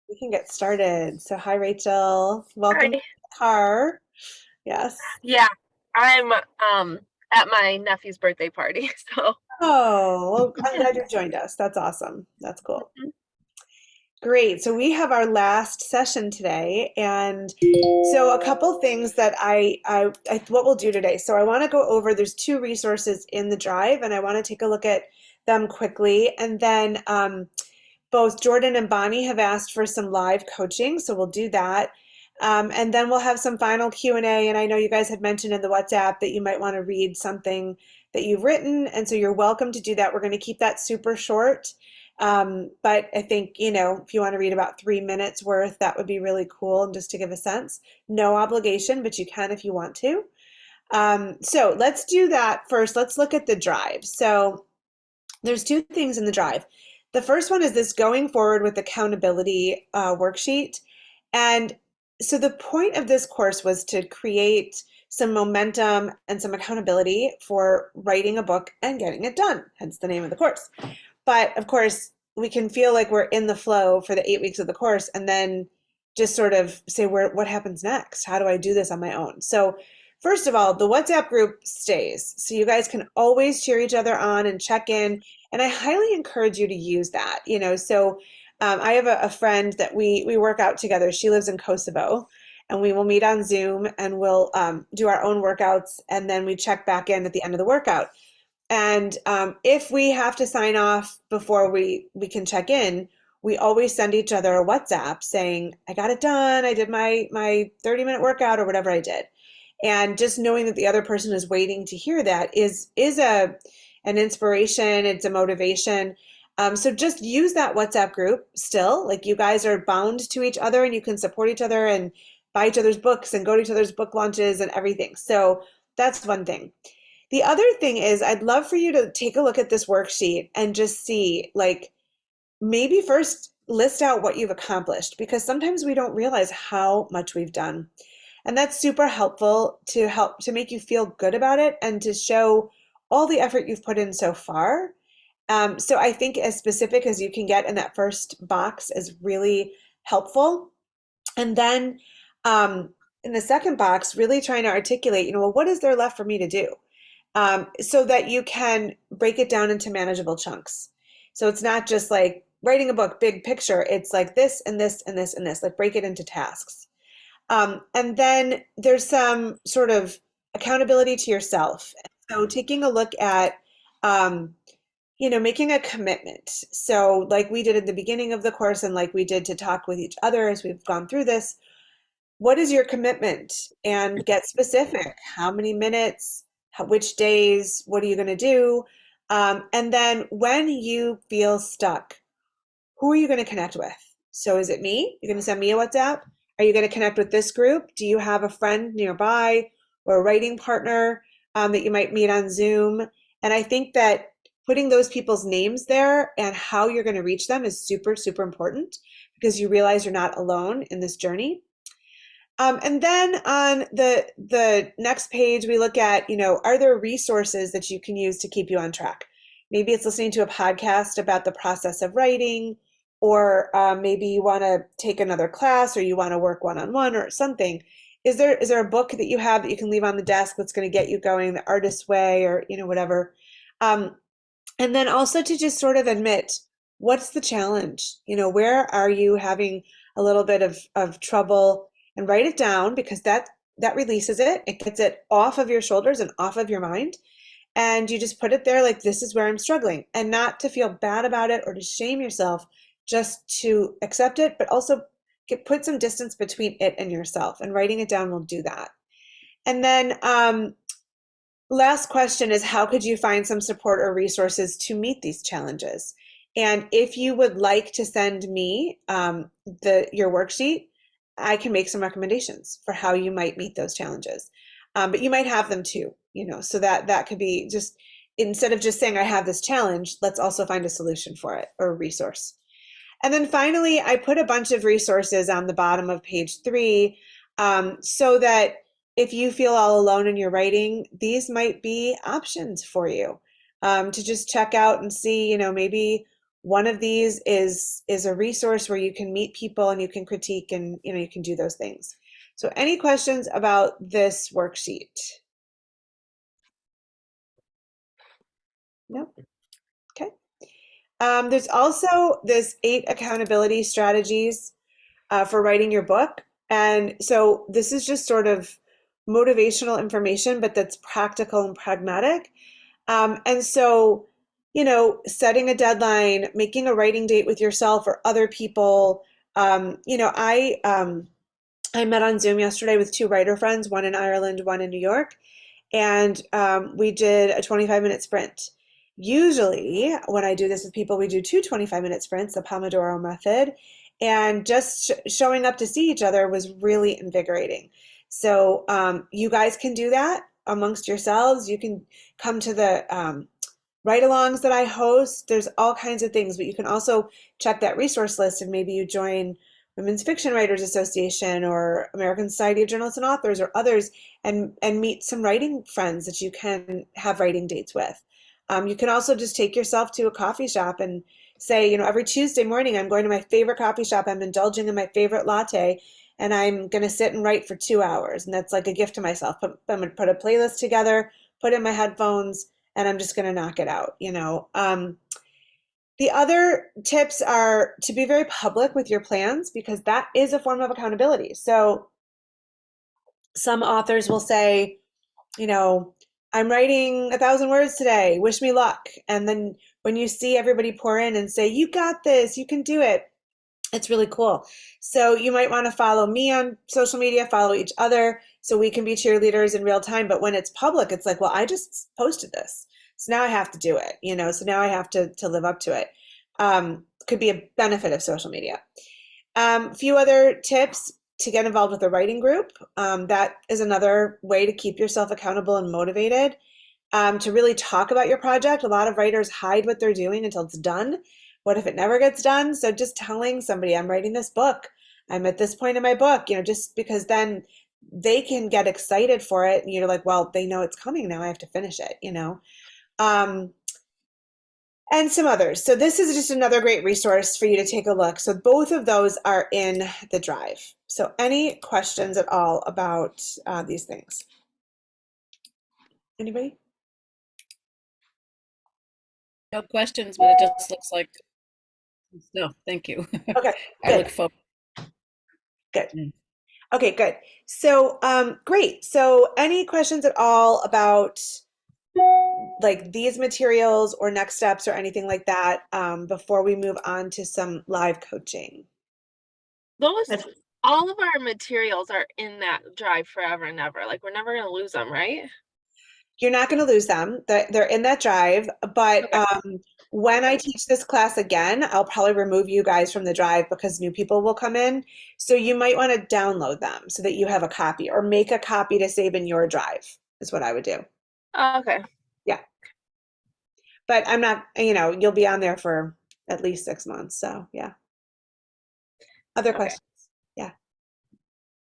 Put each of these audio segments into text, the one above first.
we can get started. So, hi, Rachel. Welcome to Hi. the car. Yes. Yeah, I'm at my nephew's birthday party. So Oh, well, I'm glad you joined us. That's awesome. That's cool. Great. So we have our last session today, and so a couple things that what we'll do today. So I want to go over. There's two resources in the drive, and I want to take a look at them quickly, and then both Jordan and Bonnie have asked for some live coaching, so we'll do that. And then we'll have some final Q&A, and I know you guys had mentioned in the WhatsApp that you might want to read something that you've written, and so you're welcome to do that. We're going to keep that super short. But I think, if you want to read about 3 minutes worth, that would be really cool, and just to give a sense. No obligation, but you can if you want to. So let's do that first. Let's look at the drive. So there's two things in the drive. The first one is this going forward with accountability worksheet. And so the point of this course was to create some momentum and some accountability for writing a book and getting it done, hence the name of the course. But of course, we can feel like we're in the flow for the 8 weeks of the course and then just sort of say, what happens next? How do I do this on my own? So first of all, the WhatsApp group stays. So you guys can always cheer each other on and check in. And I highly encourage you to use that. So I have a friend that we work out together. She lives in Kosovo. And we will meet on Zoom and we'll do our own workouts. And then we check back in at the end of the workout. And if we have to sign off before we can check in, we always send each other a WhatsApp saying, I got it done. I did my 30-minute workout or whatever I did. And just knowing that the other person is waiting to hear that is an inspiration. It's a motivation. So just use that WhatsApp group still. Like, you guys are bound to each other and you can support each other and buy each other's books and go to each other's book launches and everything. So that's one thing. The other thing is, I'd love for you to take a look at this worksheet and just see, like, maybe first list out what you've accomplished, because sometimes we don't realize how much we've done. And that's super helpful to help to make you feel good about it and to show all the effort you've put in so far. So I think as specific as you can get in that first box is really helpful. And then in the second box, really trying to articulate, well, what is there left for me to do? So that you can break it down into manageable chunks. So it's not just like writing a book, big picture. It's like this and this and this and this, like break it into tasks. And then there's some sort of accountability to yourself. So taking a look at, making a commitment. So like we did at the beginning of the course and like we did to talk with each other as we've gone through this, what is your commitment? And get specific. How many minutes? Which days? What are you going to do? And then when you feel stuck, who are you going to connect with? So is it me? You're going to send me a WhatsApp? Are you going to connect with this group? Do you have a friend nearby or a writing partner that you might meet on Zoom? And I think that putting those people's names there and how you're going to reach them is super, super important, because you realize you're not alone in this journey. And then on the next page, we look at, are there resources that you can use to keep you on track? Maybe it's listening to a podcast about the process of writing, or maybe you want to take another class, or you want to work one-on-one or something. Is there a book that you have that you can leave on the desk that's going to get you going the artist's way, or whatever? Um, and then also to just sort of admit, what's the challenge? Where are you having a little bit of trouble? And write it down, because that releases it. It gets it off of your shoulders and off of your mind. And you just put it there like, this is where I'm struggling. And not to feel bad about it or to shame yourself, just to accept it, but also put some distance between it and yourself. And writing it down will do that. And then last question is, how could you find some support or resources to meet these challenges? And if you would like to send me your worksheet, I can make some recommendations for how you might meet those challenges. But you might have them too, so that could be just, instead of just saying I have this challenge, let's also find a solution for it, or a resource. And then finally, I put a bunch of resources on the bottom of page 3, so that if you feel all alone in your writing, these might be options for you, to just check out and see, maybe one of these is a resource where you can meet people and you can critique and you can do those things. So any questions about this worksheet? No? Okay. There's also this 8 accountability strategies for writing your book. And so this is just sort of motivational information, but that's practical and pragmatic. And so, setting a deadline, making a writing date with yourself or other people. I met on Zoom yesterday with 2 writer friends, one in Ireland, one in New York, and we did a 25-minute sprint. Usually, when I do this with people, we do 2 25-minute sprints, the Pomodoro method, and just showing up to see each other was really invigorating. So you guys can do that amongst yourselves. You can come to the ride-alongs that I host. There's all kinds of things, but you can also check that resource list and maybe you join Women's Fiction Writers Association or American Society of Journalists and Authors or others and meet some writing friends that you can have writing dates with. You can also just take yourself to a coffee shop and say, every Tuesday morning I'm going to my favorite coffee shop. I'm indulging in my favorite latte and I'm going to sit and write for 2 hours. And that's like a gift to myself. I'm going to put a playlist together, put in my headphones, and I'm just going to knock it out. The other tips are to be very public with your plans because that is a form of accountability. So some authors will say, I'm writing 1,000 words today, wish me luck. And then when you see everybody pour in and say, you got this, you can do it, it's really cool. So you might want to follow me on social media, follow each other so we can be cheerleaders in real time. But when it's public, it's like, well, I just posted this. So now I have to do it, so now I have to live up to it. Could be a benefit of social media. A few other tips to get involved with a writing group. That is another way to keep yourself accountable and motivated. To really talk about your project. A lot of writers hide what they're doing until it's done. What if it never gets done? So just telling somebody, I'm writing this book. I'm at this point in my book, just because then they can get excited for it. And you're like, well, they know it's coming now. I have to finish it, and some others. So this is just another great resource for you to take a look. So both of those are in the drive. So any questions at all about these things? Anybody? No questions, but it just looks like, no, thank you. Okay, I good. look forward. Good. Okay, good. So great. So any questions at all about like these materials or next steps or anything like that before we move on to some live coaching? All of our materials are in that drive forever and ever. Like we're never going to lose them, right? You're not going to lose them. They're in that drive. But Okay. when I teach this class again, I'll probably remove you guys from the drive because new people will come in. So you might want to download them so that you have a copy or make a copy to save in your drive is what I would do. Okay. Yeah. But I'm not, you'll be on there for at least 6 months. So yeah. Other Okay. questions? Yeah.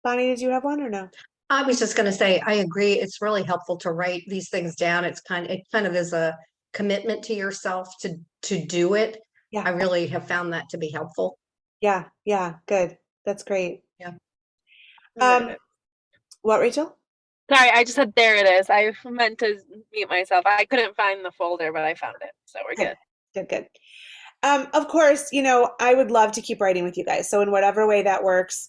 Bonnie, did you have one or no? I was just going to say, I agree. It's really helpful to write these things down. It kind of is a commitment to yourself to do it. Yeah. I really have found that to be helpful. Yeah. Yeah. Good. That's great. Yeah. What, Rachel? Sorry, I just said there it is. I meant to mute myself. I couldn't find the folder, but I found it. So we're good. Good, good. Of course, I would love to keep writing with you guys. So in whatever way that works,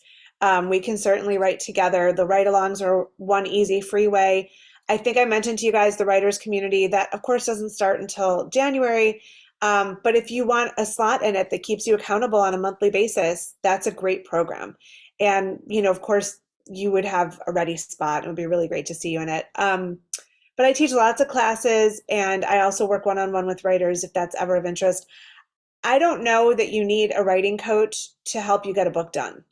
we can certainly write together. The ride-alongs are one easy, free way. I think I mentioned to you guys the writers community that, of course, doesn't start until January. But if you want a slot in it that keeps you accountable on a monthly basis, that's a great program. And, of course, you would have a ready spot. It would be really great to see you in it. But I teach lots of classes, and I also work one-on-one with writers if that's ever of interest. I don't know that you need a writing coach to help you get a book done.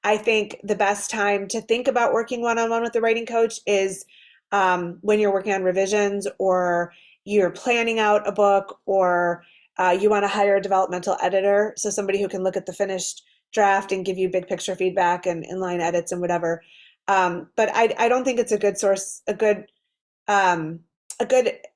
I think the best time to think about working one-on-one with a writing coach is when you're working on revisions or you're planning out a book or you want to hire a developmental editor, so somebody who can look at the finished draft and give you big picture feedback and inline edits and whatever. But I don't think it's a good source, a good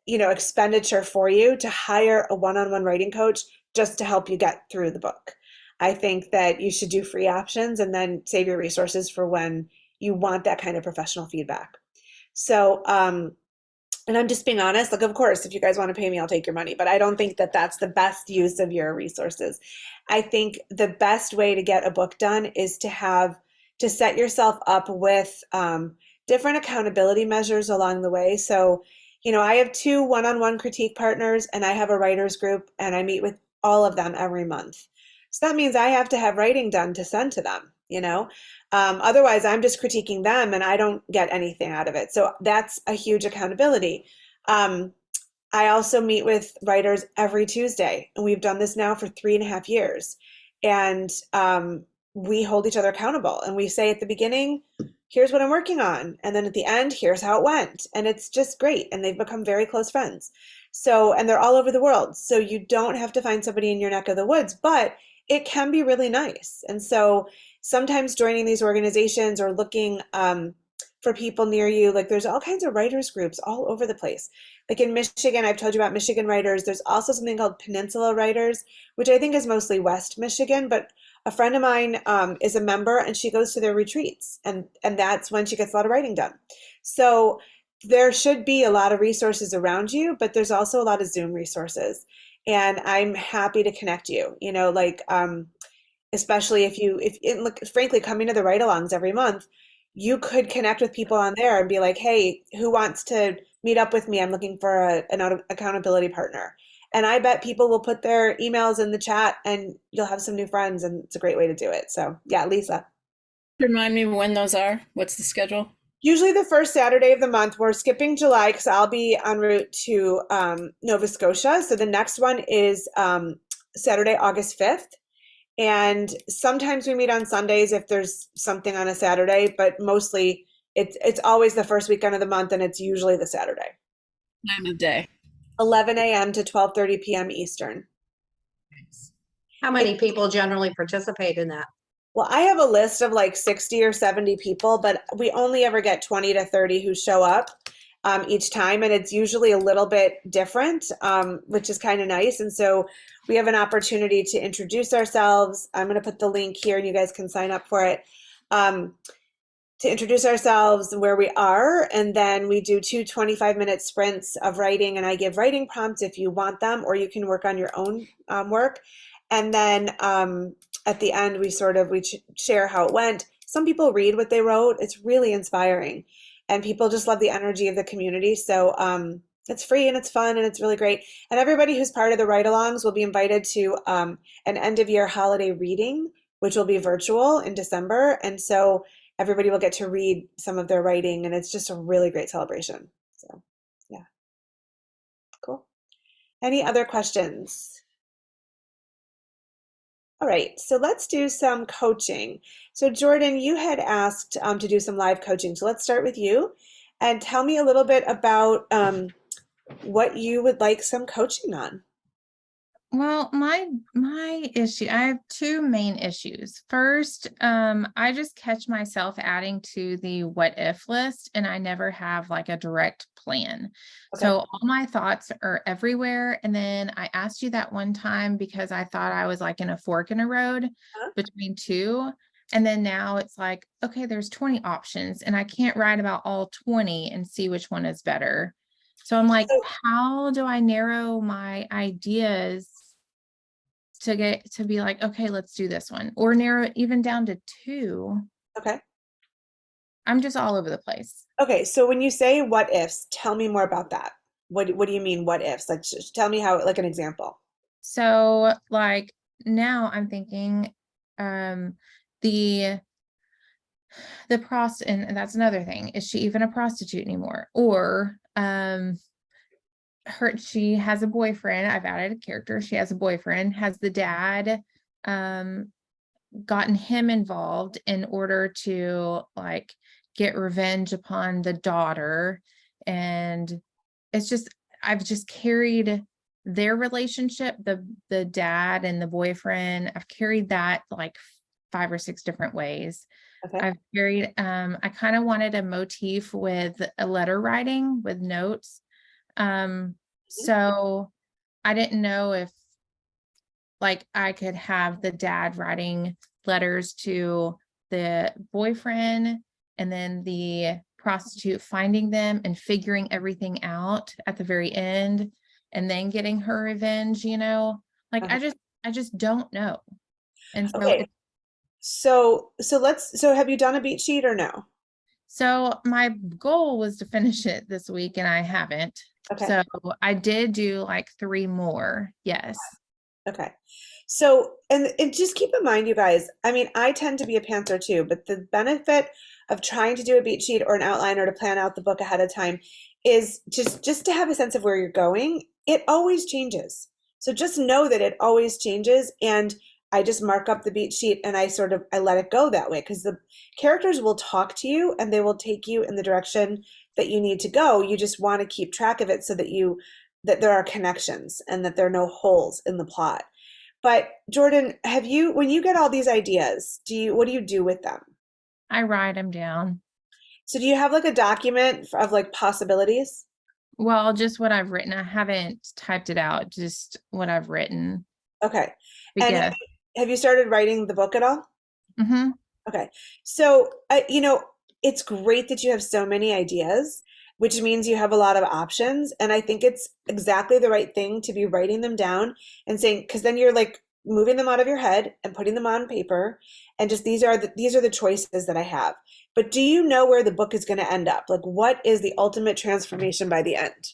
expenditure for you to hire a one-on-one writing coach just to help you get through the book. I think that you should do free options and then save your resources for when you want that kind of professional feedback. So, and I'm just being honest, like, of course, if you guys want to pay me, I'll take your money, but I don't think that that's the best use of your resources. I think the best way to get a book done is to set yourself up with different accountability measures along the way. So, I have 2 one-on-one critique partners and I have a writers group and I meet with all of them every month. So that means I have to have writing done to send to them, Otherwise, I'm just critiquing them and I don't get anything out of it. So that's a huge accountability. I also meet with writers every Tuesday, and we've done this now for 3.5 years. And we hold each other accountable and we say at the beginning, here's what I'm working on. And then at the end, here's how it went. And it's just great. And they've become very close friends. So, and they're all over the world. So you don't have to find somebody in your neck of the woods, but it can be really nice. And so sometimes joining these organizations or looking for people near you, like there's all kinds of writers groups all over the place. Like in Michigan, I've told you about Michigan Writers. There's also something called Peninsula Writers, which I think is mostly West Michigan, but a friend of mine is a member and she goes to their retreats and that's when she gets a lot of writing done. So there should be a lot of resources around you, but there's also a lot of Zoom resources. And I'm happy to connect you, especially look, frankly, coming to the ride-alongs every month, you could connect with people on there and be like, hey, who wants to meet up with me? I'm looking for an accountability partner. And I bet people will put their emails in the chat and you'll have some new friends and it's a great way to do it. So yeah, Lisa. Remind me when those are. What's the schedule? Usually the first Saturday of the month. We're skipping July because I'll be en route to Nova Scotia. So the next one is Saturday, August 5th. And sometimes we meet on Sundays if there's something on a Saturday, but mostly it's always the first weekend of the month and it's usually the Saturday. Time of day. 11 a.m. to 12:30 p.m. Eastern. How many people generally participate in that? Well, I have a list of like 60 or 70 people, but we only ever get 20 to 30 who show up each time. And it's usually a little bit different, which is kind of nice. And so we have an opportunity to introduce ourselves. I'm going to put the link here and you guys can sign up for it. To introduce ourselves, where we are, and then we do 2 25-minute sprints of writing, and I give writing prompts if you want them, or you can work on your own work. And then at the end, we share how it went. Some people read what they wrote. It's really inspiring, and people just love the energy of the community. So it's free and it's fun and it's really great. And everybody who's part of the ride-alongs will be invited to an end-of-year holiday reading, which will be virtual in December. And so everybody will get to read some of their writing, and it's just a really great celebration. So, yeah. Cool. Any other questions? All right, so let's do some coaching. So Jordan, you had asked to do some live coaching. So let's start with you and tell me a little bit about what you would like some coaching on. Well, my issue, I have 2 main issues. First, I just catch myself adding to the what if list and I never have like a direct plan. Okay. So all my thoughts are everywhere. And then I asked you that one time because I thought I was like in a fork in a road between 2. And then now it's like, okay, there's 20 options and I can't write about all 20 and see which one is better. So I'm like, how do I narrow my ideas to get to be like, okay, let's do this one, or narrow it even down to 2. Okay. I'm just all over the place. Okay, so when you say what ifs, tell me more about that. What do you mean what ifs? Like, just tell me how, like an example. So like now I'm thinking the and that's another thing. Is she even a prostitute anymore? Or she has a boyfriend. I've added a character. She has a boyfriend. Has the dad gotten him involved in order to like get revenge upon the daughter? And it's just, I've just carried their relationship, the dad and the boyfriend, I've carried that like 5 or 6 different ways. Okay. I've carried I kind of wanted a motif with a letter writing with notes. So I didn't know if like I could have the dad writing letters to the boyfriend and then the prostitute finding them and figuring everything out at the very end and then getting her revenge, like I just don't know. And so Okay. So have you done a beat sheet or no? So my goal was to finish it this week and I haven't. Okay. So I did do like 3 more. Yes. Okay. So, and just keep in mind, you guys, I mean, I tend to be a pantser too, but the benefit of trying to do a beat sheet or an outline or to plan out the book ahead of time is just to have a sense of where you're going. It always changes. So just know that it always changes. And I just mark up the beat sheet and I let it go that way, because the characters will talk to you and they will take you in the direction that you need to go. You just want to keep track of it so that there are connections and that there are no holes in the plot. But Jordan, when you get all these ideas, what do you do with them? I write them down. So do you have like a document of like possibilities? Well, just what I've written. I haven't typed it out, just what I've written. Okay. And Because, have you started writing the book at all? mm-hmm. Okay. So, it's great that you have so many ideas, which means you have a lot of options. And I think it's exactly the right thing to be writing them down and saying, because then you're like moving them out of your head and putting them on paper. And just these are the choices that I have. But do you know where the book is going to end up? Like, what is the ultimate transformation by the end?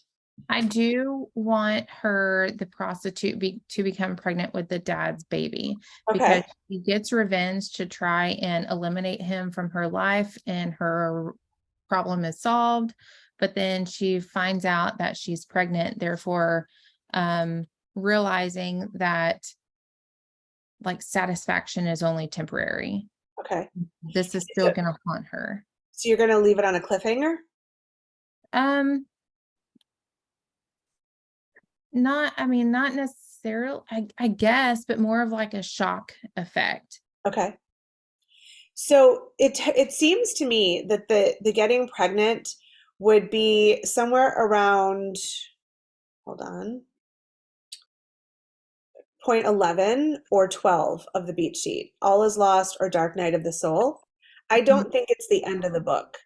I do want the prostitute to become pregnant with the dad's baby, because Okay. she gets revenge to try and eliminate him from her life and her problem is solved. But then she finds out that she's pregnant, therefore realizing that like satisfaction is only temporary. Okay. This is still going to haunt her. So you're going to leave it on a cliffhanger? Not necessarily, I guess, but more of like a shock effect. Okay. So it seems to me that the getting pregnant would be somewhere around, hold on, point 11 or 12 of the beat sheet. All is Lost or Dark Night of the Soul. I don't think it's the end of the book,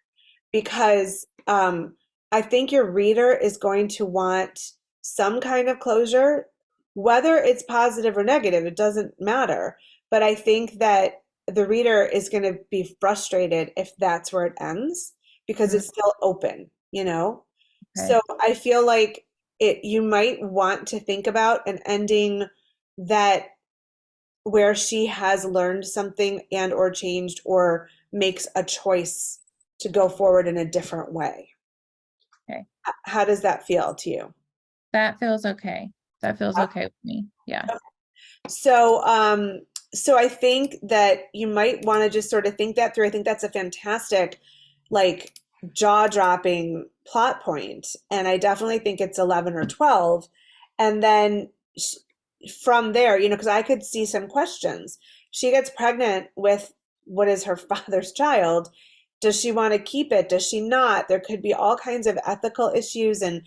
because I think your reader is going to want some kind of closure, whether it's positive or negative, it doesn't matter. But I think that the reader is going to be frustrated if that's where it ends, because it's still open, Okay. So I feel like you might want to think about an ending that where she has learned something and or changed or makes a choice to go forward in a different way. Okay. How does that feel to you? That feels okay. That feels okay with me. Yeah. So, so I think that you might want to just sort of think that through. I think that's a fantastic, like, jaw-dropping plot point. And I definitely think it's 11 or 12. And then from there, because I could see some questions. She gets pregnant with what is her father's child. Does she want to keep it? Does she not? There could be all kinds of ethical issues and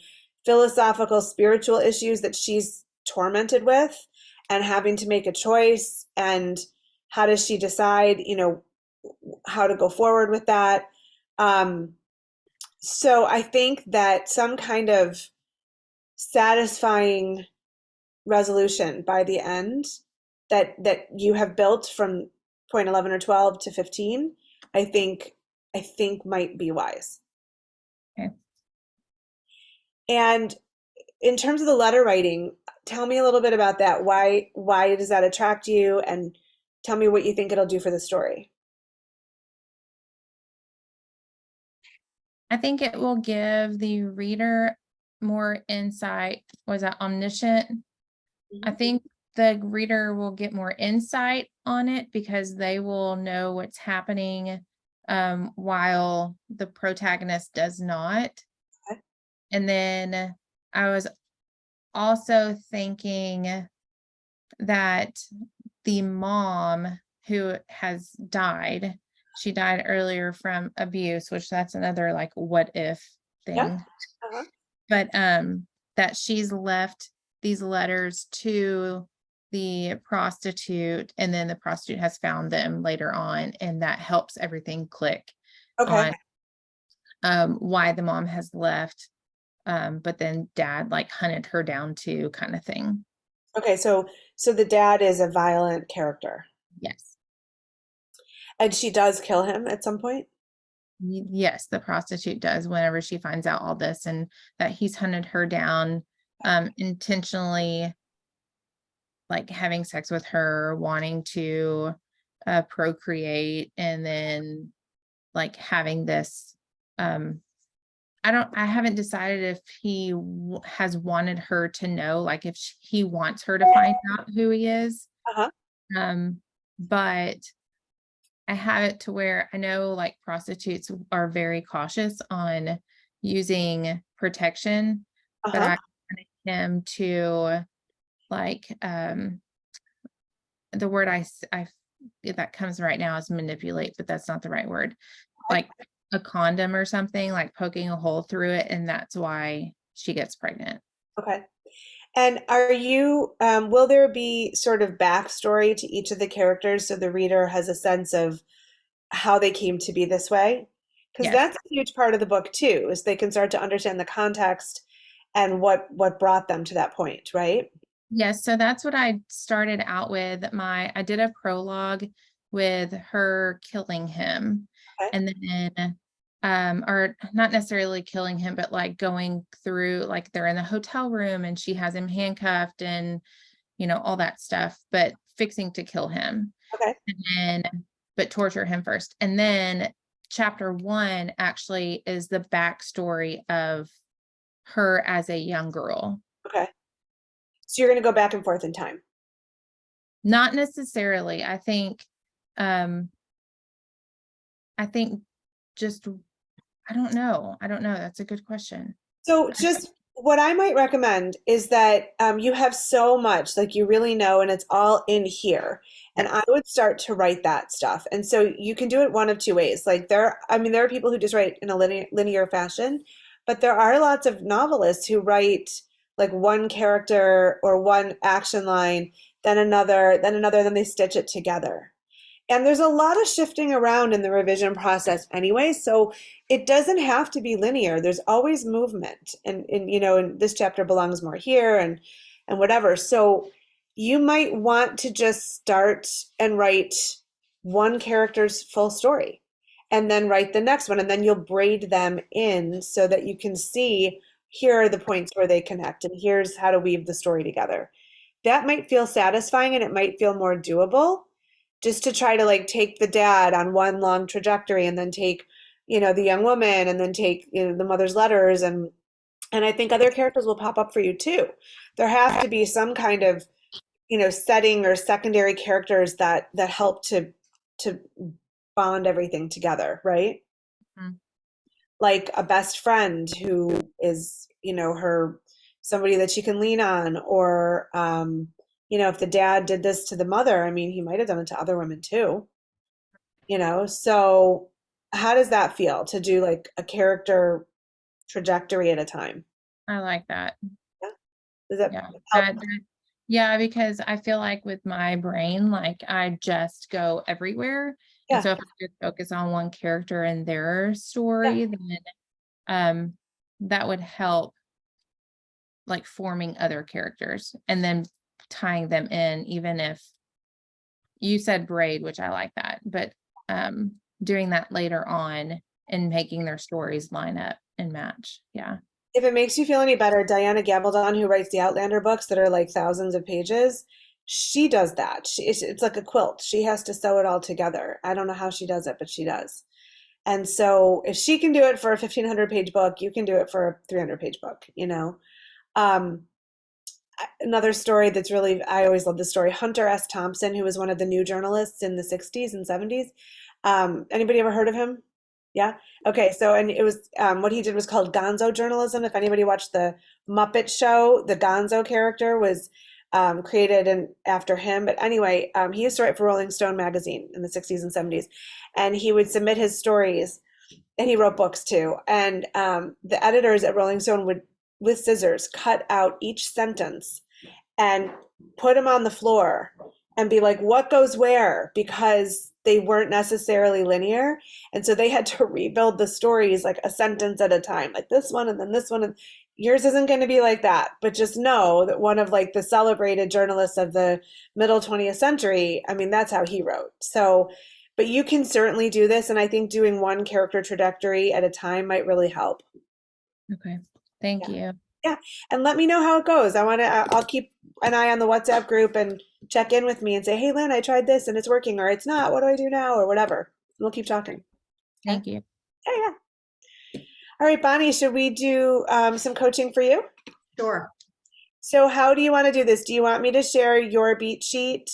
philosophical, spiritual issues that she's tormented with and having to make a choice. And how does she decide, how to go forward with that? So I think that some kind of satisfying resolution by the end that you have built from point 11 or 12 to 15, I think might be wise. Okay. And in terms of the letter writing, tell me a little bit about that. Why does that attract you? And tell me what you think it'll do for the story. I think it will give the reader more insight. Was that omniscient? I think the reader will get more insight on it because they will know what's happening while the protagonist does not. Okay. And then I was also thinking that the mom who has died, she died earlier from abuse, which that's another like what if thing. Yeah. Uh-huh. But that she's left these letters to the prostitute, and then the prostitute has found them later on, and that helps everything click Okay. on why the mom has left. But then dad like hunted her down too, kind of thing. Okay. So the dad is a violent character, Yes. and she does kill him at some point. Yes, the prostitute does whenever she finds out all this, and that he's hunted her down intentionally, like having sex with her, wanting to procreate, and then like having this I haven't decided if he has wanted her to know, like if he wants her to find out who he is. Uh-huh. But I have it to where I know like prostitutes are very cautious on using protection, but Uh-huh. I wanted him to like the word that comes right now is manipulate, but that's not the right word. Like a condom or something, like poking a hole through it, and that's why she gets pregnant. Okay. And are you, will there be sort of backstory to each of the characters so the reader has a sense of how they came to be this way? Because Yes. that's a huge part of the book too, is they can start to understand the context and what brought them to that point, right? Yes, so that's what I started out with. I did a prologue with her killing him, Okay. and then or not necessarily killing him, but like going through, like they're in the hotel room and she has him handcuffed and all that stuff, but fixing to kill him. Okay. And then but torture him first. And then chapter 1 actually is the backstory of her as a young girl. Okay. So you're going to go back and forth in time. Not necessarily. I think just I don't know. That's a good question. So just what I might recommend is that you have so much, like you really know, and it's all in here. And I would start to write that stuff. And so you can do it one of two ways. Like there are people who just write in a linear fashion, but there are lots of novelists who write like one character or one action line, then another, then they stitch it together. And there's a lot of shifting around in the revision process anyway, so it doesn't have to be linear. There's always movement, and this chapter belongs more here, and whatever. So you might want to just start and write one character's full story, and then write the next one, and then you'll braid them in so that you can see here are the points where they connect, and here's how to weave the story together. That might feel satisfying, and it might feel more doable, just to try to like take the dad on one long trajectory and then take, the young woman and then take, the mother's letters. And I think other characters will pop up for you too. There have to be some kind of, setting or secondary characters that help to bond everything together, right? Mhm. Like a best friend who is, her somebody that she can lean on, or if the dad did this to the mother, I mean, he might have done it to other women too, so how does that feel to do like a character trajectory at a time? I like that. Yeah. Does that Yeah. help? Yeah, because I feel like with my brain, like I just go everywhere. Yeah. And so if I just focus on one character and their story, then that would help like forming other characters and then tying them in, even if you said braid, which I like that, but doing that later on and making their stories line up and match. Yeah. If it makes you feel any better, Diana Gabaldon, who writes the Outlander books that are like thousands of pages, she does that. It's like a quilt. She has to sew it all together. I don't know how she does it, but she does. And so if she can do it for a 1,500-page book, you can do it for a 300-page book, Another story that's really, I always love the story, Hunter S. Thompson, who was one of the new journalists in the 60s and 70s. Anybody ever heard of him? Yeah. Okay. So, and it was, what he did was called gonzo journalism. If anybody watched the Muppet Show, the gonzo character was created after him. But anyway, he used to write for Rolling Stone magazine in the 60s and 70s, and he would submit his stories, and he wrote books too. And the editors at Rolling Stone would, with scissors, cut out each sentence and put them on the floor and be like, what goes where? Because they weren't necessarily linear. And so they had to rebuild the stories like a sentence at a time, like this one and then this one. And yours isn't going to be like that. But just know that one of like the celebrated journalists of the middle 20th century, I mean, that's how he wrote. So, but you can certainly do this. And I think doing one character trajectory at a time might really help. Okay. Thank you. Yeah. And let me know how it goes. I'll keep an eye on the WhatsApp group and check in with me and say, hey, Lynn, I tried this and it's working, or it's not. What do I do now? Or whatever. We'll keep talking. Thank you. Yeah. All right, Bonnie, should we do some coaching for you? Sure. So how do you want to do this? Do you want me to share your beat sheet?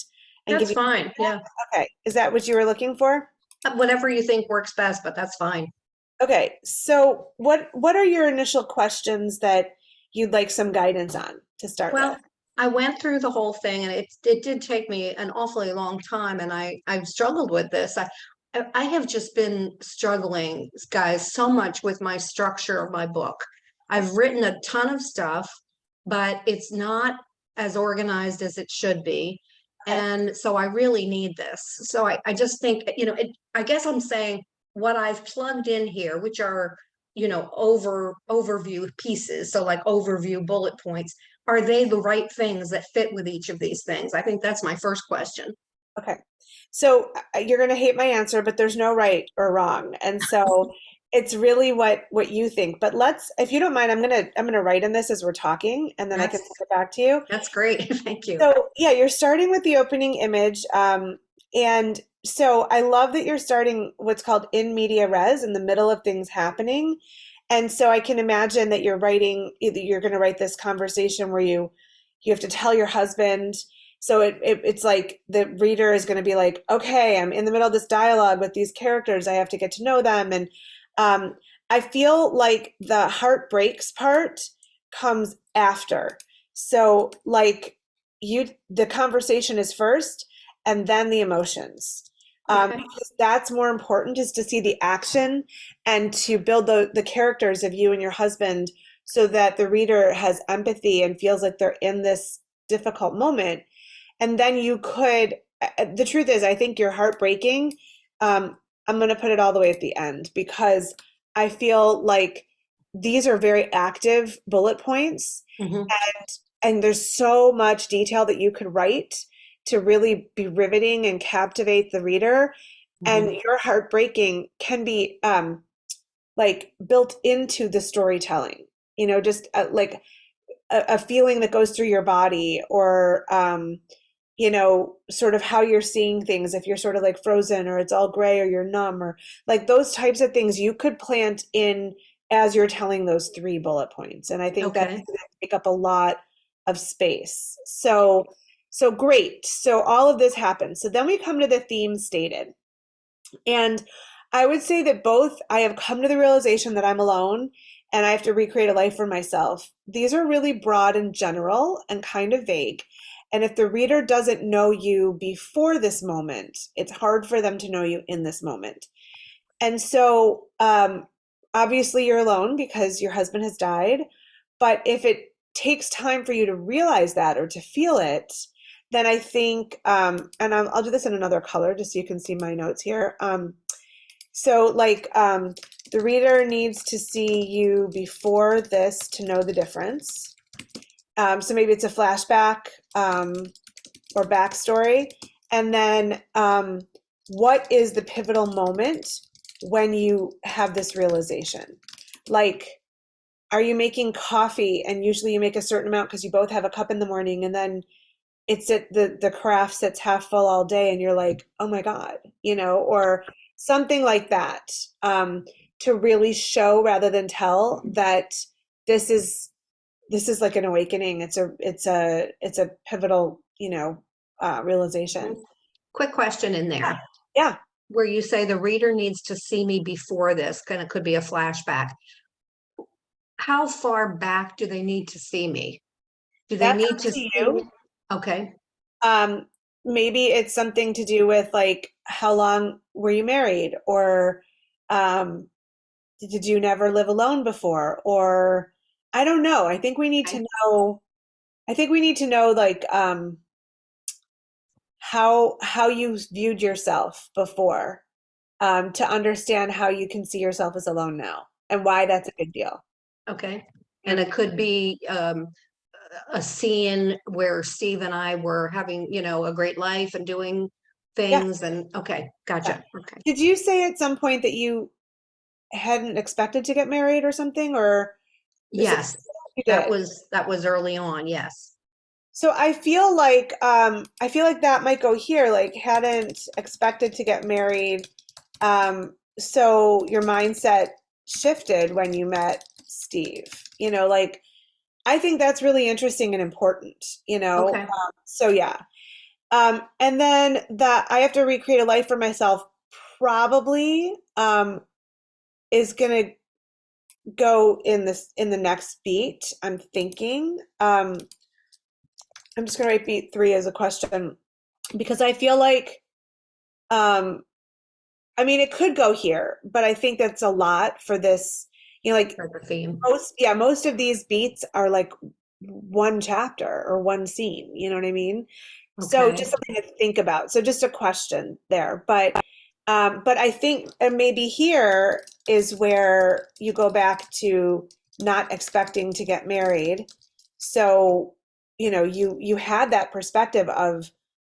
And That's give you fine. Yeah. Okay. Is that what you were looking for? Whatever you think works best, but that's fine. Okay. So what are your initial questions that you'd like some guidance on to start Well, with? I went through the whole thing and it did take me an awfully long time, and I've struggled with this. I have just been struggling, guys, so much with my structure of my book. I've written a ton of stuff, but it's not as organized as it should be. Okay. And so I really need this. So I just think, I guess I'm saying what I've plugged in here, which are, overview pieces. So like overview bullet points, are they the right things that fit with each of these things? I think that's my first question. Okay. So you're going to hate my answer, but there's no right or wrong. And so it's really what you think. But if you don't mind, I'm going to write in this as we're talking, and then I can send it back to you. That's great. Thank you. So yeah, you're starting with the opening image. And so I love that you're starting what's called in media res, in the middle of things happening. And so I can imagine that you're going to write this conversation where you have to tell your husband. So it's like the reader is going to be like, okay, I'm in the middle of this dialogue with these characters. I have to get to know them. And I feel like the heart breaks part comes after. So like the conversation is first and then the emotions. Okay. Because that's more important, is to see the action and to build the characters of you and your husband so that the reader has empathy and feels like they're in this difficult moment. And then you could, the truth is, I think you're heartbreaking. I'm going to put it all the way at the end, because I feel like these are very active bullet points. Mhm. And there's so much detail that you could write to really be riveting and captivate the reader. And your heartbreaking can be like built into the storytelling, just like a feeling that goes through your body, or sort of how you're seeing things, if you're sort of like frozen or it's all gray or you're numb, or like those types of things you could plant in as you're telling those 3 bullet points. And I think that's going to take up a lot of space. So great. So all of this happens. So then we come to the theme stated. And I would say that I have come to the realization that I'm alone and I have to recreate a life for myself. These are really broad and general and kind of vague. And if the reader doesn't know you before this moment, it's hard for them to know you in this moment. And so obviously you're alone because your husband has died. But if it takes time for you to realize that or to feel it, then I think, and I'll do this in another color just so you can see my notes here. So like the reader needs to see you before this to know the difference. So maybe it's a flashback or backstory. And then what is the pivotal moment when you have this realization? Like, are you making coffee and usually you make a certain amount because you both have a cup in the morning, and then it's at the carafe sits half full all day and you're like, oh my God, or something like that, to really show rather than tell that this is like an awakening. It's a pivotal, realization. Quick question in there. Yeah. Where you say the reader needs to see me before this, kind of could be a flashback. How far back do they need to see me? Do they That's need up to to see you. me? Okay. Maybe it's something to do with like, how long were you married, or did you never live alone before, or I don't know. I think we need to know I think we need to know like how you viewed yourself before, to understand how you can see yourself as alone now and why that's a big deal. Okay. And it could be a scene where Steve and I were having, a great life and doing Yeah. things and okay, gotcha. Okay. Did you say at some point that you hadn't expected to get married or something, or is it- Yes, you that did? was early on, yes. So I feel like that might go here, like hadn't expected to get married. So your mindset shifted when you met Steve. Like I think that's really interesting and important, Okay. So yeah. And then that I have to recreate a life for myself probably is gonna go in the next beat, I'm thinking. I'm just gonna write beat 3 as a question because I feel like I mean it could go here, but I think that's a lot for this, like For the theme. most of these beats are like one chapter or one scene, you know what I mean? So Okay. just something to think about. So just a question there. But I think maybe here is where you go back to not expecting to get married. So, you had that perspective of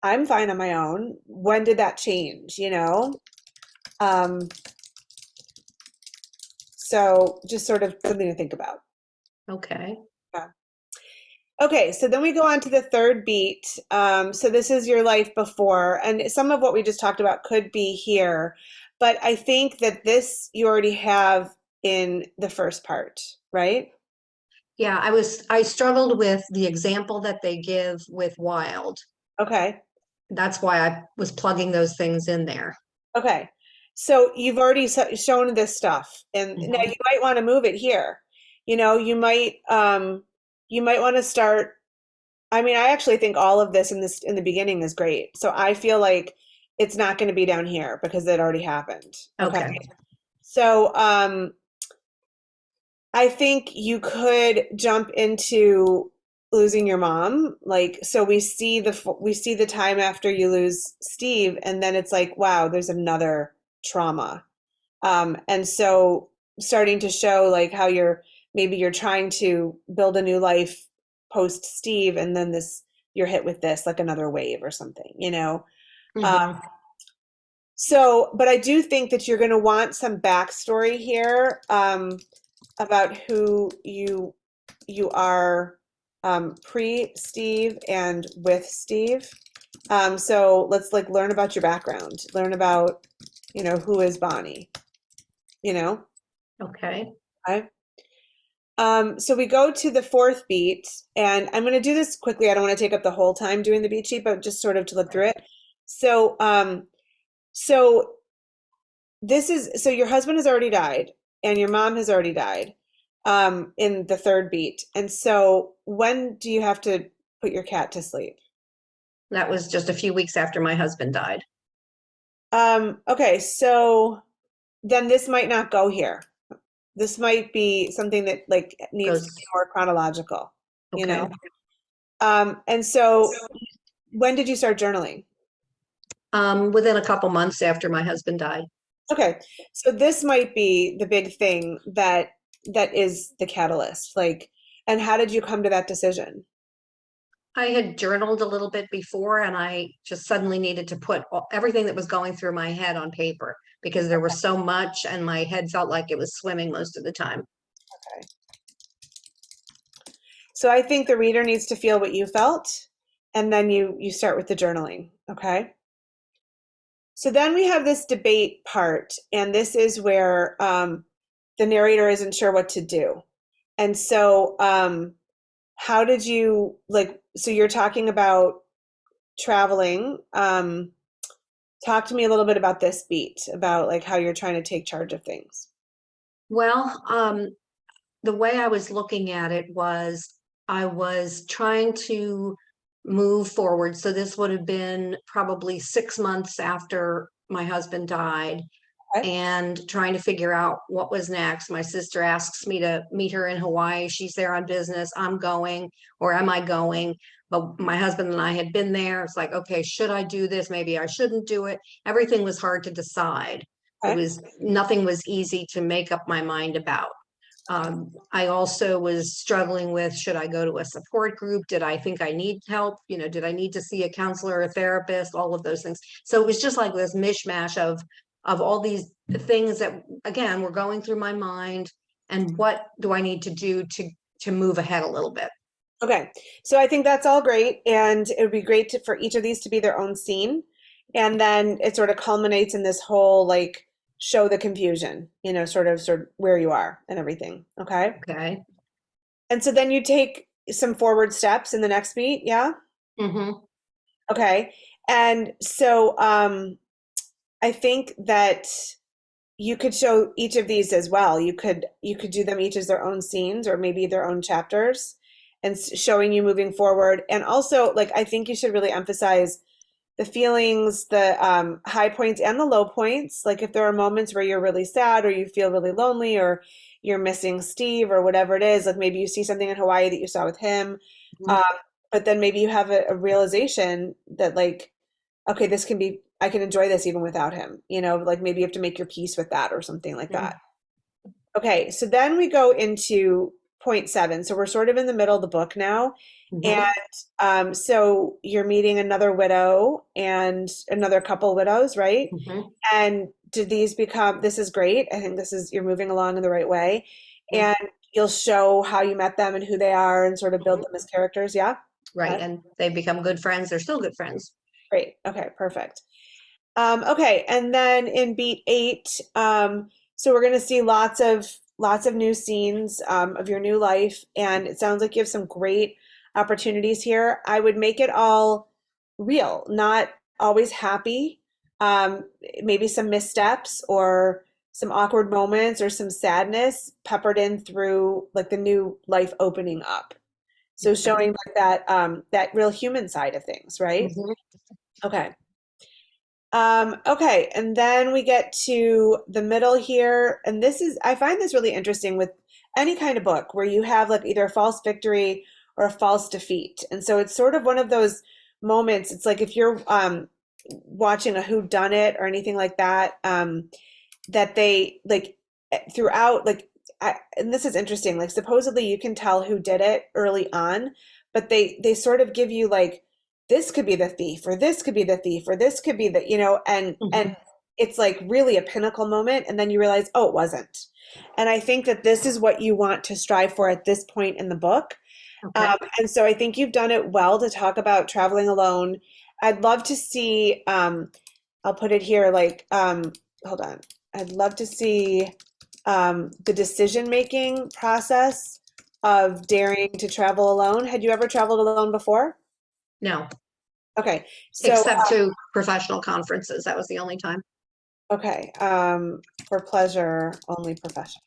I'm fine on my own. When did that change, Um, so just sort of something to think about. Okay. Yeah. Okay, so then we go on to the third beat. So this is your life before, and some of what we just talked about could be here, but I think that this you already have in the first part, right? Yeah, I struggled with the example that they give with Wild. Okay, That's why I was plugging those things in there. okay. So you've already shown this stuff, and now Mhm. you might want to move it here. You might want to start. I mean, I actually think all of this in the beginning is great. So I feel like it's not going to be down here because it already happened. Okay. Okay. So I think you could jump into losing your mom. Like, so we see the time after you lose Steve, and then it's like, wow, there's another trauma. And so starting to show like how maybe you're trying to build a new life post Steve, and then you're hit with this like another wave or something. Mhm. But I do think that you're going to want some backstory here, about who you are, pre-Steve and with Steve. So let's like learn about your background, learn about, who is Bonnie, you know? Okay. Okay. So we go to the fourth beat, and I'm going to do this quickly. I don't want to take up the whole time doing the beat sheet, but just sort of to look through it. So, so so your husband has already died, and your mom has already died, in the third beat. And so, when do you have to put your cat to sleep? That was just a few weeks after my husband died. Okay, so then this might not go here. This might be something that like needs to Goes, be more chronological, you okay. know? And so when did you start journaling? Within a couple months after my husband died. Okay. So this might be the big thing that is the catalyst. Like, and how did you come to that decision? I had journaled a little bit before and I just suddenly needed to put everything that was going through my head on paper because there was so much and my head felt like it was swimming most of the time. Okay. So I think the reader needs to feel what you felt, and then you start with the journaling, okay? So then we have this debate part, and this is where the narrator isn't sure what to do. And so how did you like, so you're talking about traveling. Talk to me a little bit about this beat, about like how you're trying to take charge of things. Well, the way I was looking at it was I was trying to move forward. So this would have been probably 6 months after my husband died. and trying to figure out what was next. My sister asks me to meet her in Hawaii. She's there on business. I'm going, or am I going? But my husband and I had been there. It's like, okay, should I do this? Maybe I shouldn't do it. Everything was hard to decide. Okay. Nothing was easy to make up my mind about. I also was struggling with, should I go to a support group? Did I think I need help? You know, did I need to see a counselor, a therapist, all of those things? So it was just like this mishmash of all these things that, again, were going through my mind. And what do I need to do to move ahead a little bit? Okay, so I think that's all great, and it would be great for each of these to be their own scene, and then it sort of culminates in this whole like show the confusion, you know, sort of where you are and everything. Okay, Okay. and so then you take some forward steps in the next beat. Yeah. Mm-hmm. Okay, and so I think that you could show each of these as well. You could do them each as their own scenes or maybe their own chapters, and showing you moving forward. And also, like, I think you should really emphasize the feelings, the high points and the low points. Like if there are moments where you're really sad or you feel really lonely or you're missing Steve or whatever it is, like maybe you see something in Hawaii that you saw with him, but then maybe you have a realization that like, okay, I can enjoy this even without him, you know, like maybe you have to make your peace with that or something like that. Okay, so then we go into point 7. So we're sort of in the middle of the book now. And so you're meeting another widow and another couple widows, right? And did these this is great. I think you're moving along in the right way. And you'll show how you met them and who they are and sort of build them as characters. Yeah. Right. And they become good friends. They're still good friends. Great. Okay, perfect. Okay, and then in beat 8, so we're going to see lots of new scenes of your new life, and it sounds like you have some great opportunities here. I would make it all real, not always happy. Maybe some missteps or some awkward moments or some sadness peppered in through like the new life opening up. So showing like that real human side of things, right? Okay. Okay, and then we get to the middle here, and I find this really interesting with any kind of book where you have like either a false victory or a false defeat. And so it's sort of one of those moments. It's like if you're watching a whodunit or anything like that, that they like throughout, like, and this is interesting, like supposedly you can tell who did it early on, but they sort of give you like, this could be the thief, or this could be the thief, or this could be the, you know, and it's like really a pinnacle moment, and then you realize, oh, it wasn't. And I think that this is what you want to strive for at this point in the book. And so I think you've done it well to talk about traveling alone. I'd love to see, I'll put it here, like, hold on. I'd love to see the decision-making process of daring to travel alone. Had you ever traveled alone before? No. Okay. So, except to professional conferences. That was the only time. Okay. For pleasure, only professional.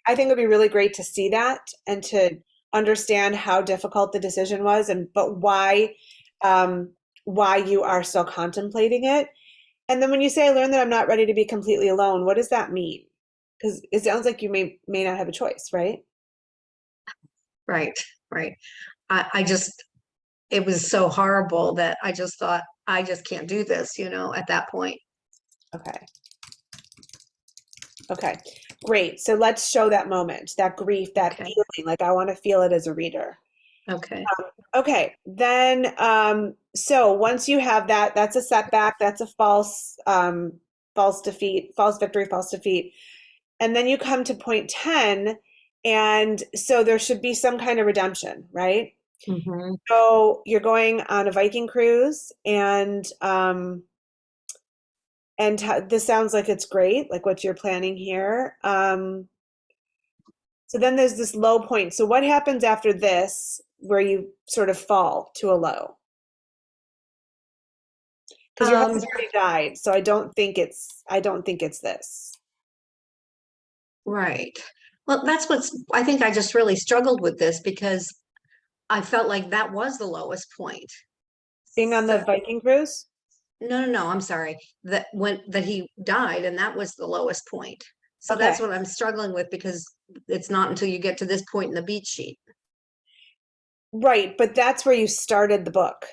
I think it would be really great to see that and to understand how difficult the decision was, but why you are still contemplating it. And then when you say, I learned that I'm not ready to be completely alone, what does that mean? Because it sounds like you may not have a choice, right? Right. I just, it was so horrible that I just thought, I just can't do this, you know, at that point. Okay, great. So let's show that moment, that grief, that feeling. Like I want to feel it as a reader. Okay, then so once you have that, that's a setback, that's a false defeat, false victory, false defeat. And then you come to point 10, and so there should be some kind of redemption, right? So you're going on a Viking cruise, and this sounds like it's great, like what you're planning here. So then there's this low point. So what happens after this where you sort of fall to a low? Because your husband already died, so I don't think it's this. Right. Well, I think I just really struggled with this because I felt like that was the lowest point. Being on the Viking cruise? no, I'm sorry. That he died and that was the lowest point. So Okay. that's what I'm struggling with because it's not until you get to this point in the beat sheet. Right, but that's where you started the book.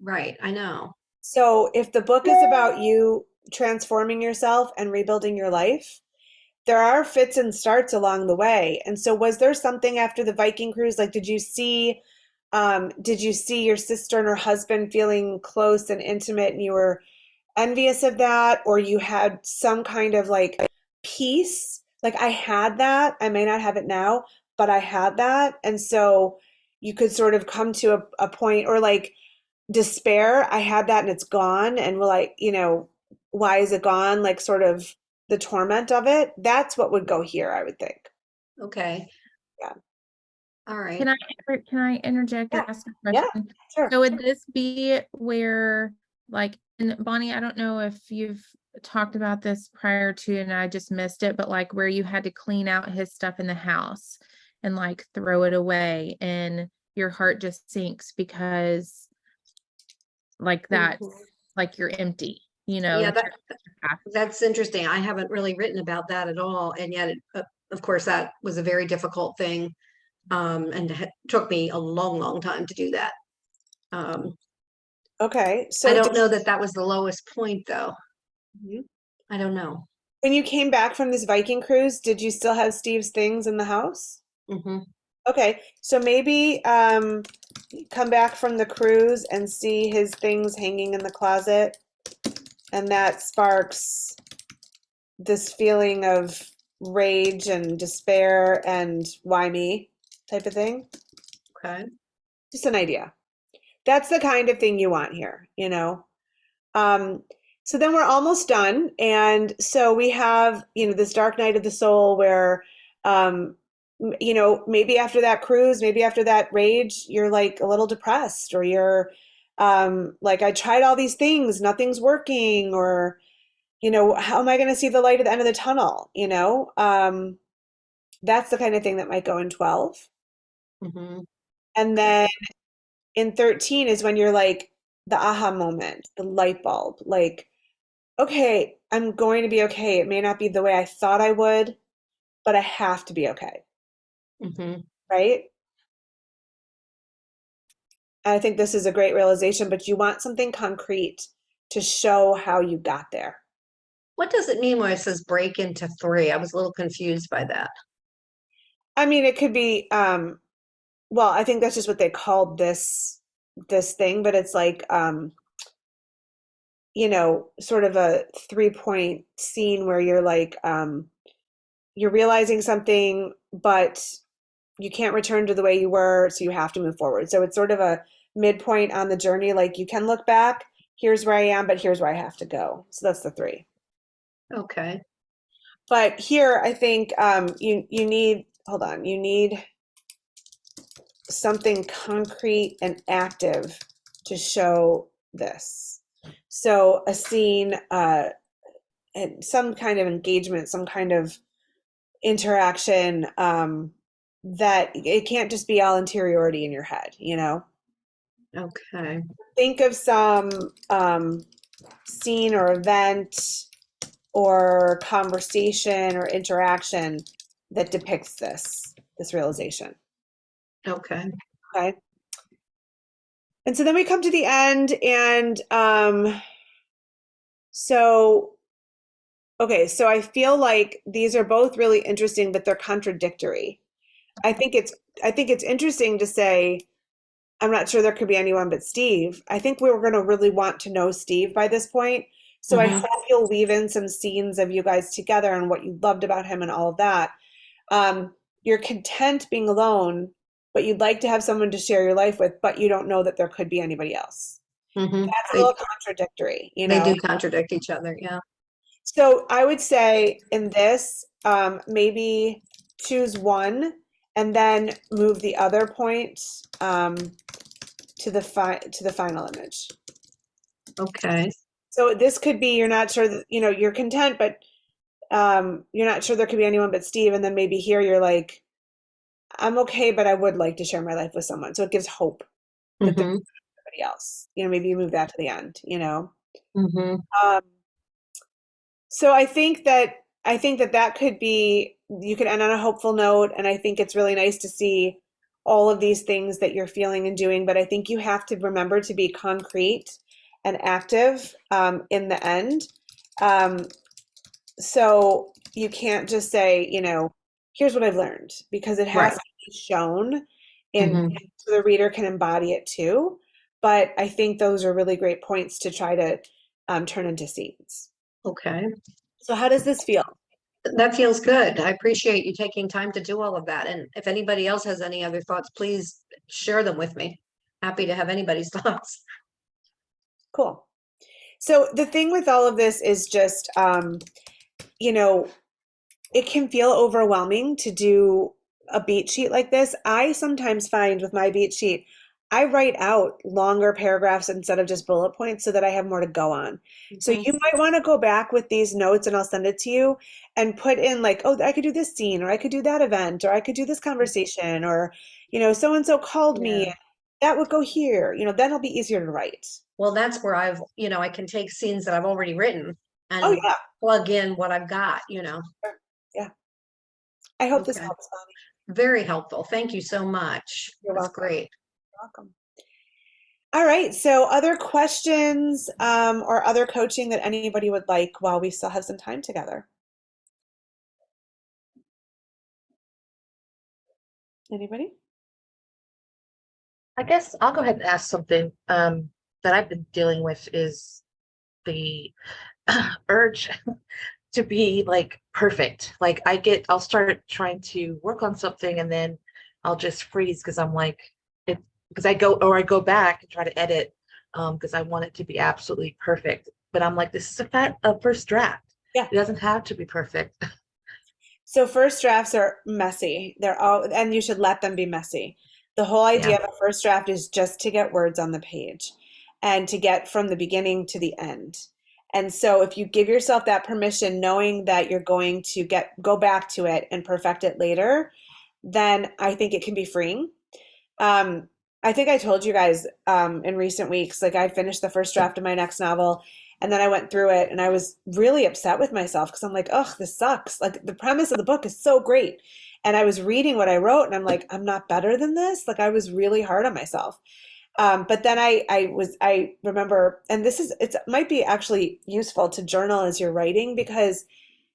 Right, I know. So if the book is about you transforming yourself and rebuilding your life, there are fits and starts along the way. And so was there something after the Viking cruise? Like, did you see your sister and her husband feeling close and intimate and you were envious of that? Or you had some kind of like peace? Like I had that. I may not have it now, but I had that. And so you could sort of come to a point or like despair. I had that and it's gone. And we're like, why is it gone? Like sort of the torment of it. That's what would go here, I would think. Okay. Yeah. All right. Can I interject or Yeah. ask a Yeah, question? sure. So would this be where, like, and Bonnie, I don't know if you've talked about this prior to and I just missed it, but like where you had to clean out his stuff in the house and like throw it away and your heart just sinks because like that, Mhm. like you're empty, Yeah, that that's interesting. I haven't really written about that at all. And yet, of course, that was a very difficult thing. And it took me a long, long time to do that. Okay. I So don't know that that was the lowest point, though. Mhm. I don't know. When you came back from this Viking cruise, did you still have Steve's things in the house? Hmm. Okay. So maybe come back from the cruise and see his things hanging in the closet, and that sparks this feeling of rage and despair and why me type of thing. Okay. Just an idea. That's the kind of thing you want here. Um, so then we're almost done. And so we have, this dark night of the soul where, maybe after that cruise, maybe after that rage, you're like a little depressed or you're like, I tried all these things, nothing's working, or, how am I going to see the light at the end of the tunnel? That's the kind of thing that might go in 12. Hmm. And then in 13 is when you're like the aha moment, the light bulb, like, okay, I'm going to be okay. It may not be the way I thought I would, but I have to be okay, Hmm. right? And I think this is a great realization, but you want something concrete to show how you got there. What does it mean when it says break into 3? I was a little confused by that. I mean, it could be, well, I think that's just what they called this thing, but it's like, sort of a 3-point scene where you're like, you're realizing something, but you can't return to the way you were, so you have to move forward. So it's sort of a midpoint on the journey. Like you can look back, here's where I am, but here's where I have to go. So that's the 3. Okay. But here, I think you need, hold on, you need something concrete and active to show this. So a scene, and some kind of engagement, some kind of interaction, that it can't just be all interiority in your head. Okay. Think of some scene or event or conversation or interaction that depicts this realization. Okay. Okay. And so then we come to the end, and so okay, so I feel like these are both really interesting, but they're contradictory. I think it's interesting to say, I'm not sure there could be anyone but Steve. I think we were going to really want to know Steve by this point. So I Mhm. hope you'll weave in some scenes of you guys together and what you loved about him and all of that. You're content being alone, but you'd like to have someone to share your life with, but you don't know that there could be anybody else. Mhm. That's a little contradictory, They do contradict each other. Yeah. So I would say in this, maybe choose one and then move the other point to the final image. Okay. So this could be you're not sure that you're content, but you're not sure there could be anyone but Steve, and then maybe here you're like, I'm okay, but I would like to share my life with someone. So it gives hope that there's Hmm. somebody else. Maybe you move that to the end. Mhm. Um, so I think that could be, you could end on a hopeful note, and I think it's really nice to see all of these things that you're feeling and doing, but I think you have to remember to be concrete and active in the end. Um, so you can't just say, here's what I've learned, because it has Right. to be shown in Mhm. so the reader can embody it too. But I think those are really great points to try to turn into scenes. Okay. So how does this feel? That feels good. I appreciate you taking time to do all of that. And if anybody else has any other thoughts, please share them with me. Happy to have anybody's thoughts. Cool. So the thing with all of this is just, you know, it can feel overwhelming to do a beat sheet like this. I sometimes find with my beat sheet, I write out longer paragraphs instead of just bullet points so that I have more to go on. So Mhm. you might want to go back with these notes, and I'll send it to you, and put in like, oh, I could do this scene, or I could do that event, or I could do this conversation, or, so and so called me. Yeah. That would go here. Then it'll be easier to write. Well, that's where I can take scenes that I've already written Oh, and yeah. plug in what I've got. Yeah. I hope this Okay. helps, Bonnie. Very helpful. Thank you so much. You're That's welcome. great. You're welcome. All right. So, other questions or other coaching that anybody would like while we still have some time together? Anybody? I guess I'll go ahead and ask something that I've been dealing with is the urge to be like perfect. Like I'll start trying to work on something and then I'll just freeze because I'm like it because I go back and try to edit because I want it to be absolutely perfect. But I'm like, this is a first draft. Yeah. It doesn't have to be perfect. So, first drafts are messy. And you should let them be messy. The whole idea Yeah. of a first draft is just to get words on the page and to get from the beginning to the end. And so, if you give yourself that permission, knowing that you're going to go back to it and perfect it later, then I think it can be freeing. Um, I think I told you guys in recent weeks, like I finished the first draft of my next novel, and then I went through it and I was really upset with myself because I'm like, ugh, this sucks. Like the premise of the book is so great. And I was reading what I wrote and I'm like, I'm not better than this. Like I was really hard on myself. But then I remember, and it might be actually useful to journal as you're writing, because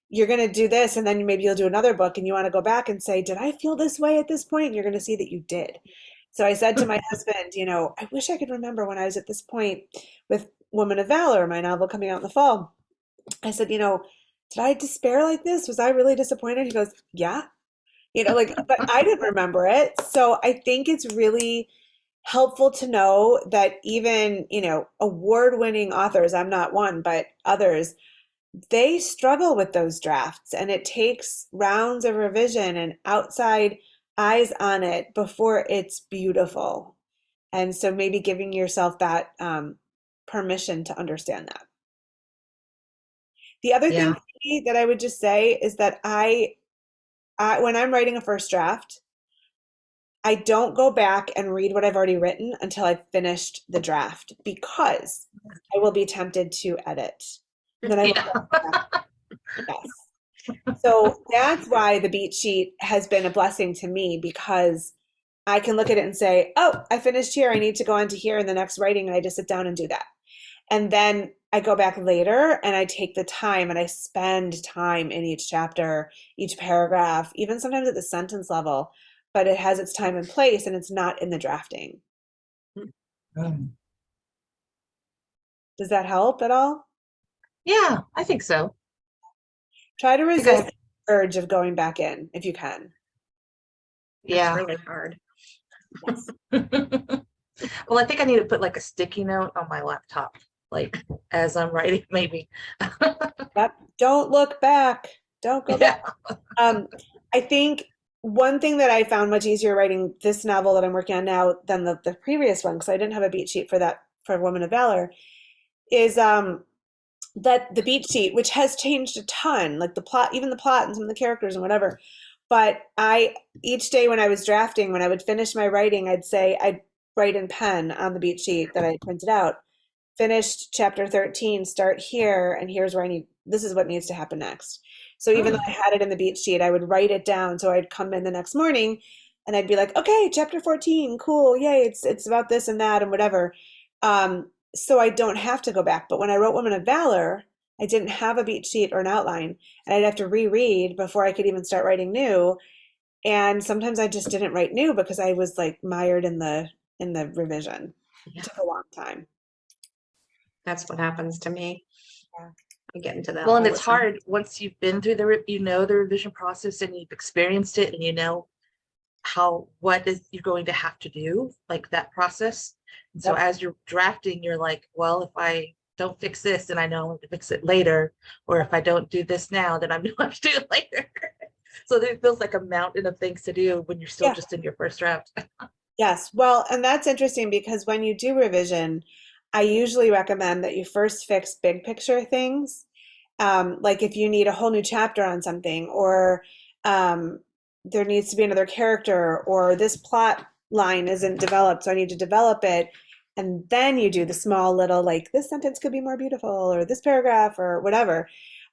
you're going to do this and then maybe you'll do another book and you want to go back and say, did I feel this way at this point? And you're going to see that you did. So I said to my husband, I wish I could remember when I was at this point with Woman of Valor, my novel coming out in the fall. I said, did I despair like this? Was I really disappointed? He goes, yeah. But I didn't remember it. So I think it's really helpful to know that even, award-winning authors, I'm not one, but others, they struggle with those drafts, and it takes rounds of revision and outside eyes on it before it's beautiful. And so maybe giving yourself that permission to understand that. The other Yeah. thing that I would just say is that when I'm writing a first draft, I don't go back and read what I've already written until I've finished the draft, because I will be tempted to edit. And then I Yeah. yes. So that's why the beat sheet has been a blessing to me, because I can look at it and say, oh, I finished here. I need to go on to here in the next writing. And I just sit down and do that. And then I go back later and I take the time and I spend time in each chapter, each paragraph, even sometimes at the sentence level, but it has its time and place and it's not in the drafting. Does that help at all? Yeah, I think so. Try to think resist the urge of going back in if you can. Yeah. That's really hard. Yes. Well, I think I need to put like a sticky note on my laptop, like as I'm writing, maybe. Yep. Don't look back. Don't go back. I think one thing that I found much easier writing this novel that I'm working on now than the previous one, because I didn't have a beat sheet for Woman of Valor, is that the beat sheet, which has changed a ton, like the plot, even the plot and some of the characters and whatever. But each day when I was drafting, when I would finish my writing, I'd write in pen on the beat sheet that I printed out, finished chapter 13, start here, and here's where this is what needs to happen next. So even though I had it in the beat sheet, I would write it down. So I'd come in the next morning and I'd be like, okay, chapter 14, cool, yay, it's about this and that and whatever. So I don't have to go back. But when I wrote Women of Valor, I didn't have a beat sheet or an outline, and I'd have to reread before I could even start writing new. And sometimes I just didn't write new because I was like mired in the revision. It took a long time. That's what happens to me. Yeah. I get into that. Well, and all it's the time. hard once you've been through the revision process and you've experienced it and you know what is you're going to have to do, like that process. And so Yep. as you're drafting, you're like, well, if I don't fix this, then I know I'm going to fix it later. Or if I don't do this now, then I'm going to have to do it later. So there feels like a mountain of things to do when you're still Yeah. just in your first draft. Yes. Well, and that's interesting because when you do revision, I usually recommend that you first fix big picture things. Like if you need a whole new chapter on something, or there needs to be another character, or this plot line isn't developed, so I need to develop it. And then you do the small little, like, this sentence could be more beautiful, or this paragraph, or whatever.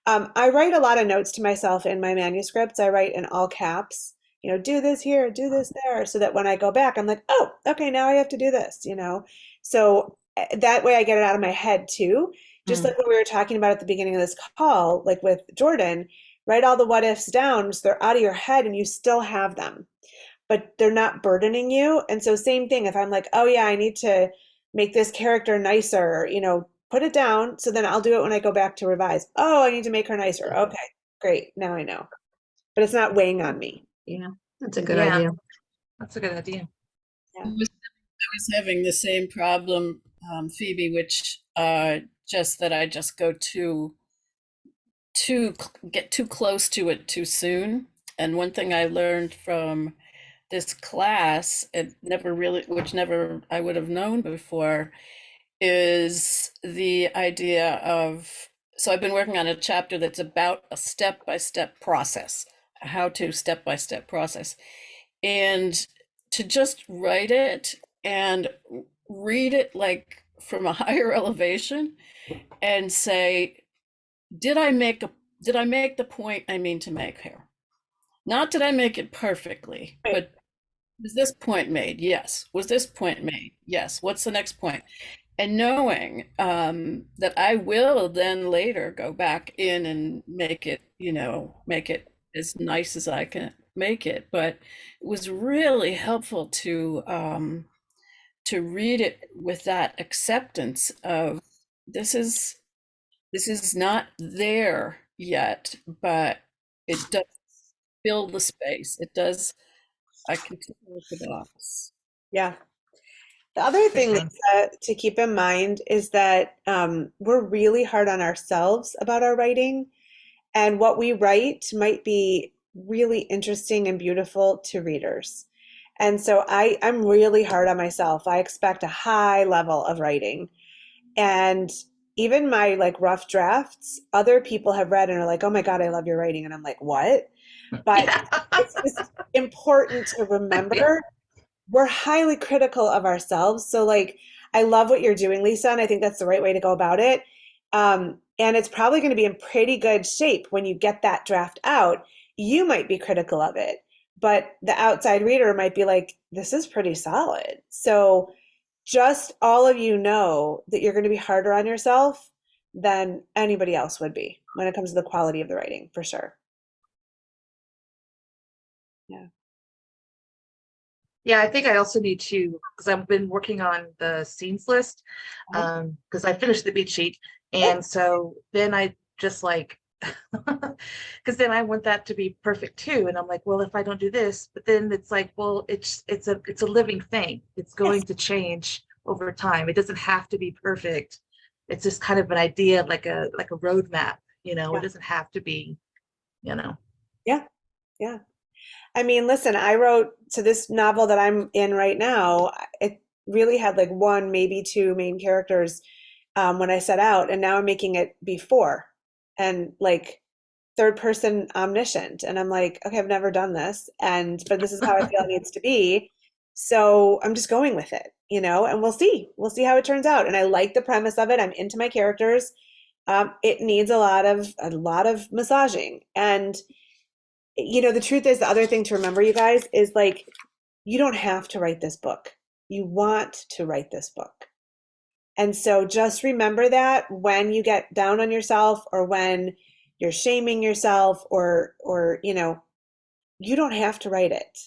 I write a lot of notes to myself in my manuscripts. I write in all caps, do this here, do this there, so that when I go back, I'm like, oh, okay, now I have to do this, So that way I get it out of my head too. Just like what we were talking about at the beginning of this call, like with Jordan, write all the what ifs down so they're out of your head and you still have them, but they're not burdening you. And so same thing, if I'm like, oh yeah, I need to make this character nicer, put it down. So then I'll do it when I go back to revise. Oh, I need to make her nicer. Okay, great. Now I know, but it's not weighing on me. Yeah, that's a good Yeah. idea. That's a good idea. Yeah. I was having the same problem, Phoebe, which just that I just go get too close to it too soon. And one thing I learned from this class, which never I would have known before, is the idea of, so I've been working on a chapter that's about a step-by-step process, a how-to step-by-step process. And to just write it and read it like from a higher elevation and say, did I make the point I mean to make here? Not did I make it perfectly, Right. but was this point made? Yes. Was this point made? Yes. What's the next point? And knowing that I will then later go back in and make it as nice as I can make it. But it was really helpful to read it with that acceptance of this is not there yet, but it does fill the space. It does. I can take a look at the box. Yeah. The other thing to keep in mind is that we're really hard on ourselves about our writing, and what we write might be really interesting and beautiful to readers. And so I'm really hard on myself. I expect a high level of writing. And even my like rough drafts, other people have read and are like, oh my God, I love your writing. And I'm like, what? But it's just important to remember we're highly critical of ourselves. So like, I love what you're doing, Lisa, and I think that's the right way to go about it. And it's probably going to be in pretty good shape when you get that draft out. You might be critical of it, but the outside reader might be like, this is pretty solid. So just all of you know that you're going to be harder on yourself than anybody else would be when it comes to the quality of the writing, for sure. Yeah. Yeah, I think I also need to, because I've been working on the scenes list, because I finished the beat sheet. And so then I just like, because then I want that to be perfect too. And I'm like, well, if I don't do this, but then it's like, well, it's a living thing. It's going to change over time. It doesn't have to be perfect. It's just kind of an idea, like a roadmap, it doesn't have to be, Yeah. Yeah. I mean, listen, so this novel that I'm in right now, it really had like one, maybe two main characters when I set out, and now I'm making it be four and like third person omniscient. And I'm like, okay, I've never done this, but this is how I feel it needs to be. So I'm just going with it, you know, and we'll see. We'll see how it turns out. And I like the premise of it. I'm into my characters. It needs a lot of massaging. And, you know, the truth is, the other thing to remember, you guys, is like, you don't have to write this book. You want to write this book. And so just remember that when you get down on yourself, or when you're shaming yourself, or you know, you don't have to write it.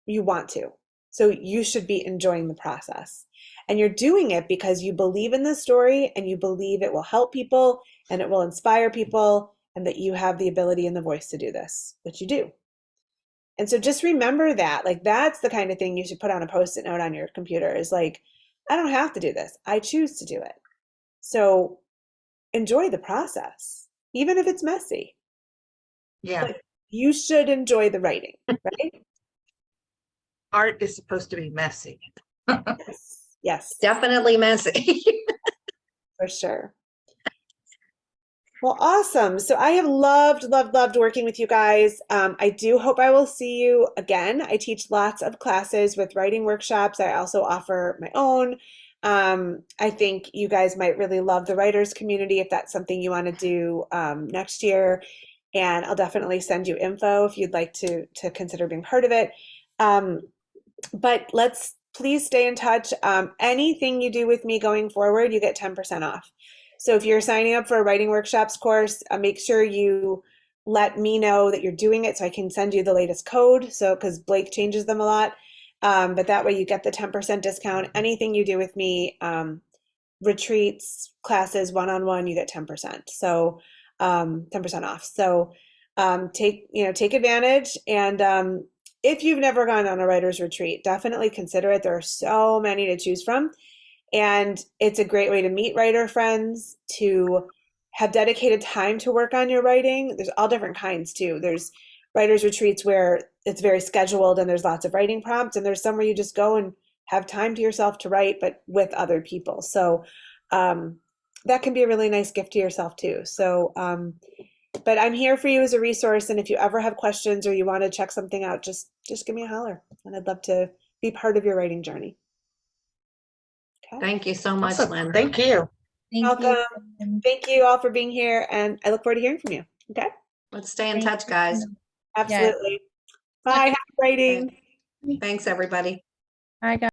You want to. So you should be enjoying the process. And you're doing it because you believe in the story, and you believe it will help people and it will inspire people, and that you have the ability and the voice to do this, which you do. And so just remember that, like, that's the kind of thing you should put on a Post-it note on your computer, is like, I don't have to do this. I choose to do it. So enjoy the process, even if it's messy. Yeah. But you should enjoy the writing, right? Art is supposed to be messy. Yes, Definitely messy. for sure. Well, awesome. So I have loved working with you guys. I do hope I will see you again. I teach lots of classes with writing workshops. I also offer my own. I think you guys might really love the writers community if that's something you want to do next year. And I'll definitely send you info if you'd like to consider being part of it. But let's please stay in touch. Anything you do with me going forward, you get 10% off. So if you're signing up for a writing workshops course, make sure you let me know that you're doing it so I can send you the latest code. So, because Blake changes them a lot. But that way you get the 10% discount. Anything you do with me, retreats, classes, one-on-one, you get 10%. So 10% off. So take advantage. And if you've never gone on a writer's retreat, definitely consider it. There are so many to choose from. And it's a great way to meet writer friends, to have dedicated time to work on your writing. There's all different kinds too. There's writer's retreats where it's very scheduled and there's lots of writing prompts, and there's some where you just go and have time to yourself to write, but with other people. So that can be a really nice gift to yourself too. So, but I'm here for you as a resource. And if you ever have questions or you want to check something out, just give me a holler, and I'd love to be part of your writing journey. Okay. Thank you so much, Awesome. Lynn. Thank you. Thank you. Welcome. Thank you all for being here, and I look forward to hearing from you. Okay. Let's stay in Thank touch, you. guys. Absolutely. Bye. Happy writing. Thanks, everybody. Bye, guys.